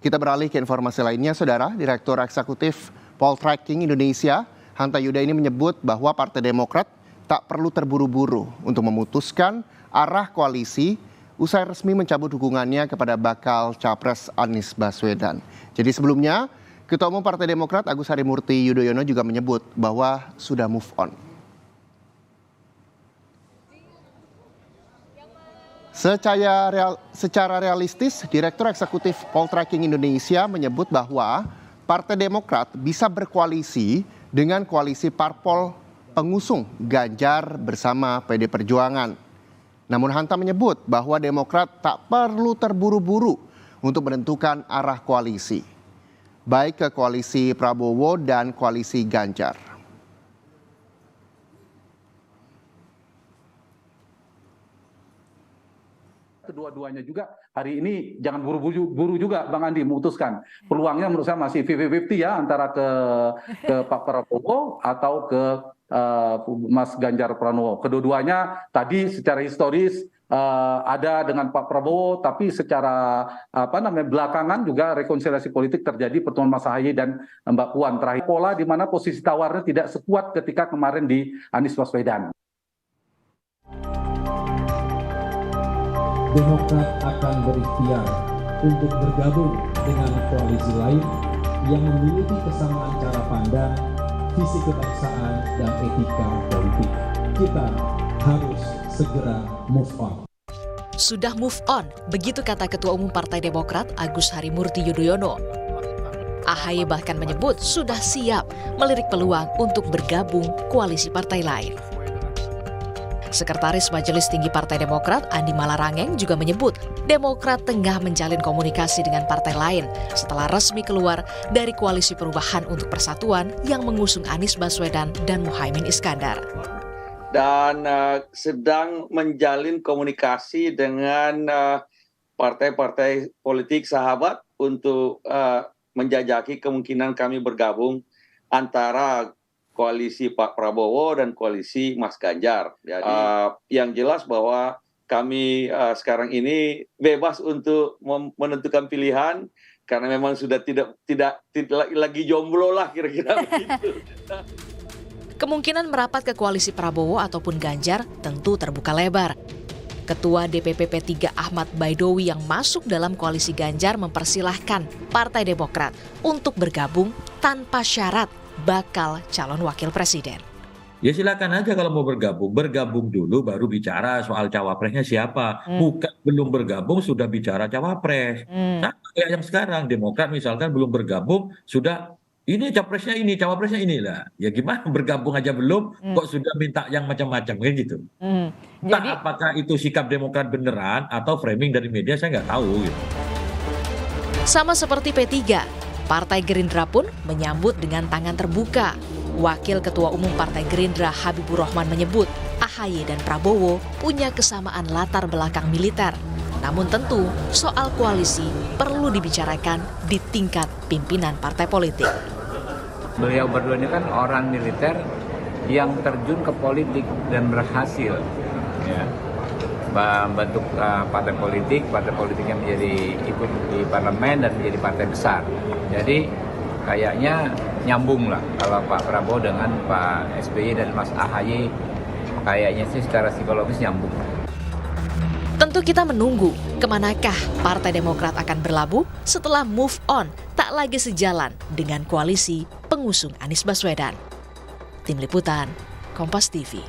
Kita beralih ke informasi lainnya, Saudara. Direktur Eksekutif Poltreking Indonesia, Hanta Yuda ini menyebut bahwa Partai Demokrat tak perlu terburu-buru untuk memutuskan arah koalisi usai resmi mencabut dukungannya kepada bakal Capres Anies Baswedan. Jadi sebelumnya, Ketua Umum Partai Demokrat Agus Harimurti Yudhoyono juga menyebut bahwa sudah move on. Secara realistis, Direktur Eksekutif Poltreking Indonesia menyebut bahwa Partai Demokrat bisa berkoalisi dengan koalisi parpol pengusung Ganjar bersama PD Perjuangan. Namun Hanta menyebut bahwa Demokrat tak perlu terburu-buru untuk menentukan arah koalisi, baik ke koalisi Prabowo dan koalisi Ganjar. Kedua-duanya juga hari ini jangan buru-buru juga Bang Andi memutuskan. Peluangnya menurut saya masih 50-50 ya, antara ke Pak Prabowo atau ke Mas Ganjar Pranowo. Kedua-duanya tadi secara historis ada dengan Pak Prabowo, tapi secara belakangan juga rekonsiliasi politik terjadi pertemuan Mas Ahaye dan Mbak Puan terakhir. Pola di mana posisi tawarnya tidak sekuat ketika kemarin di Anies Baswedan. Demokrat akan berikhtiar untuk bergabung dengan koalisi lain yang memiliki kesamaan cara pandang, visi kebangsaan, dan etika politik. Kita harus segera move on. Sudah move on, begitu kata Ketua Umum Partai Demokrat Agus Harimurti Yudhoyono. Ahaye bahkan menyebut sudah siap melirik peluang untuk bergabung koalisi partai lain. Sekretaris Majelis Tinggi Partai Demokrat Andi Malarangeng juga menyebut Demokrat tengah menjalin komunikasi dengan partai lain setelah resmi keluar dari Koalisi Perubahan untuk Persatuan yang mengusung Anies Baswedan dan Muhaimin Iskandar. Dan sedang menjalin komunikasi dengan partai-partai politik sahabat untuk menjajaki kemungkinan kami bergabung antara koalisi Pak Prabowo dan koalisi Mas Ganjar. Jadi yang jelas bahwa kami sekarang ini bebas untuk menentukan pilihan karena memang sudah tidak lagi jomblo lah kira-kira begitu. Kemungkinan merapat ke koalisi Prabowo ataupun Ganjar tentu terbuka lebar. Ketua DPP P3 Ahmad Baidowi yang masuk dalam koalisi Ganjar mempersilahkan Partai Demokrat untuk bergabung tanpa syarat bakal calon wakil presiden. Ya silakan aja kalau mau bergabung dulu baru bicara soal cawapresnya siapa. Bukan belum bergabung sudah bicara cawapres. Nah, kayak yang sekarang Demokrat misalkan belum bergabung sudah ini capresnya ini, cawapresnya inilah. Ya gimana bergabung aja belum kok sudah minta yang macam-macam kayak gitu. Jadi apakah itu sikap Demokrat beneran atau framing dari media saya nggak tahu gitu. Sama seperti P3, Partai Gerindra pun menyambut dengan tangan terbuka. Wakil Ketua Umum Partai Gerindra Habibur Rahman menyebut Ahaye dan Prabowo punya kesamaan latar belakang militer. Namun tentu soal koalisi perlu dibicarakan di tingkat pimpinan partai politik. Beliau berdua ini kan orang militer yang terjun ke politik dan berhasil ya, membentuk partai politik yang menjadi ikut di parlemen dan menjadi partai besar. Jadi kayaknya nyambung lah kalau Pak Prabowo dengan Pak SBY dan Mas Ahaye kayaknya sih secara psikologis nyambung. Tentu kita menunggu kemanakah Partai Demokrat akan berlabuh setelah move on tak lagi sejalan dengan koalisi pengusung Anies Baswedan. Tim Liputan, Kompas TV.